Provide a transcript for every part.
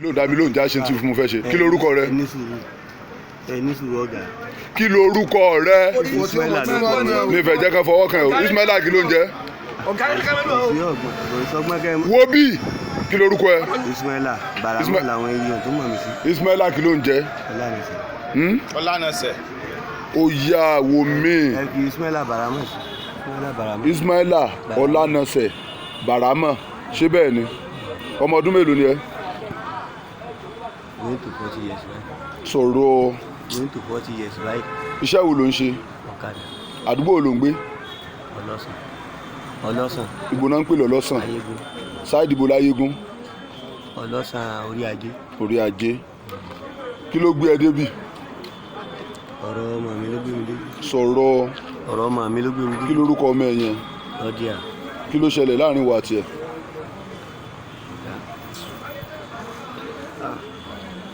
ló dá mi lóhùn já ṣe tí mo fẹ́ ṣe kí lorúkọ rẹ. ní sùúrù ọ̀gá. kí lorúkọ rẹ. Ismaila ló kọ́ mi. mi fẹ́ jẹ́ ká fọwọ́ kan o Ismaila kí ló ń jẹ́. wo bí kí lorúkọ ẹ. Ismaila Bàràmọ́ làwọn èèyàn tó mọ̀ mí sí. Ismaila kí ló ń jẹ́. Ọlánàṣẹ. ó yá wo mi. ẹ fi Ismaila Bàràmọ́ sí. Ismaila Ọlánàṣẹ Bàràmọ́ ṣé bẹ́ẹ̀ ni ọmọ ọdún mélòó ni ẹ. going to 40 years right. sọ̀rọ̀. going to 40 years right. iṣẹ́ wo ló ń ṣe. ọ̀kadà. àdúgbò wo ló ń gbé. ọlọ́sàn. ibo náà ń pè lọ́lọ́sàn. ayégun. sáìdì ibo láyégún. ọlọ́sàn orí ajé. orí ajé. kí ló gbé ẹ débì. ọ̀rọ̀ ọmọ mi ló gbé mi débi. sọ̀rọ̀. ọ̀rọ̀ ọmọ mi ló gbé mi débi. kí lorúkọ ọmọ ẹ yẹn. lọ́díà. kí ló ṣẹlẹ̀ láàrin wa tiẹ̀.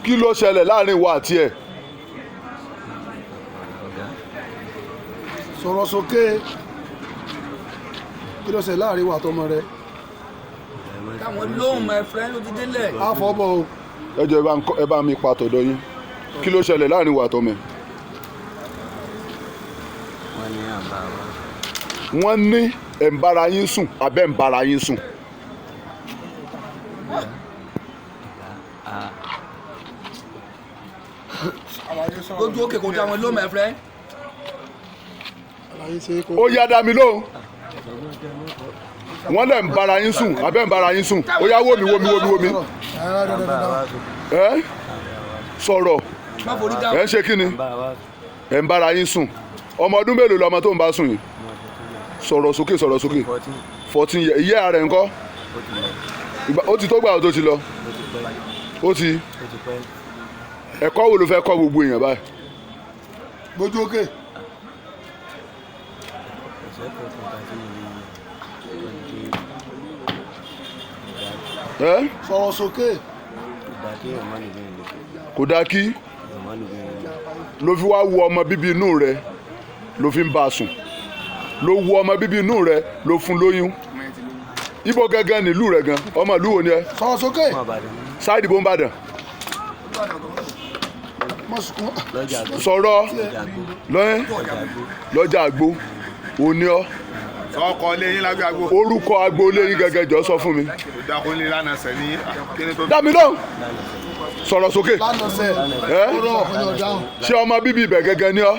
kí ló ṣẹlẹ̀ láàrin wa àti ẹ̀. sọ̀rọ̀ sókè kí ló ṣẹlẹ̀ láàrin wa àtọmọ rẹ. táwọn lóhùn my friend ló ti délẹ̀. á fọ́bọ̀ o. ẹ jọ̀ọ́ ẹ bá mi pa tọ̀dọ̀ yín kí ló ṣẹlẹ̀ láàrin wa àtọmọ ẹ̀. wọ́n ní àbá wa. wọ́n ní ẹ̀ ń bára yín sùn abẹ́ ń bára yín sùn. lójú òkè kò táwọn lóhùn my friend. ó yá dá mi lóhùn. wọ́n lẹ̀ ń bára yín sùn abẹ́ ń bára yín sùn ó yá wò mí. ẹ sọ̀rọ̀ ẹ ń ṣe kí ni ẹ ń bára yín sùn ọmọ ọdún mélòó lọmọ tó ń bá sùn yìí sọ̀rọ̀ sókè 14 yẹ ìyá rẹ̀ ńkọ́ ó ti tó gbà ó tó ti lọ ó ti ẹ̀kọ́ wo ló fẹ́ kọ́ gbogbo èèyàn báyìí. gbójú òkè. sọ̀rọ̀ sókè. kò dáa kí ló fi wá wo ọmọ bíbí inú rẹ ló fi ń bá a sùn ló wo ọmọ bíbí inú rẹ ló fún lóyún ibo gangan nílùú rẹ gan ọmọ ìlú wo ni ẹ. sọ̀rọ̀ sókè. sáìdì bó ń bàdàn. sọ̀rọ̀ lọ́jà àgbo òní ọ́. ọkọ lẹ́yìn lágbé agbo. orúkọ agbo lẹ́yìn gẹ́gẹ́ jọ sọ fún mi. ìdákun lè lánàṣẹ ní kíni tó. dá mi lóhùn sọ̀rọ̀ sókè. lánàṣẹ. ṣé ọmọ bíbí ibẹ̀ gẹ́gẹ́ ni ọ́.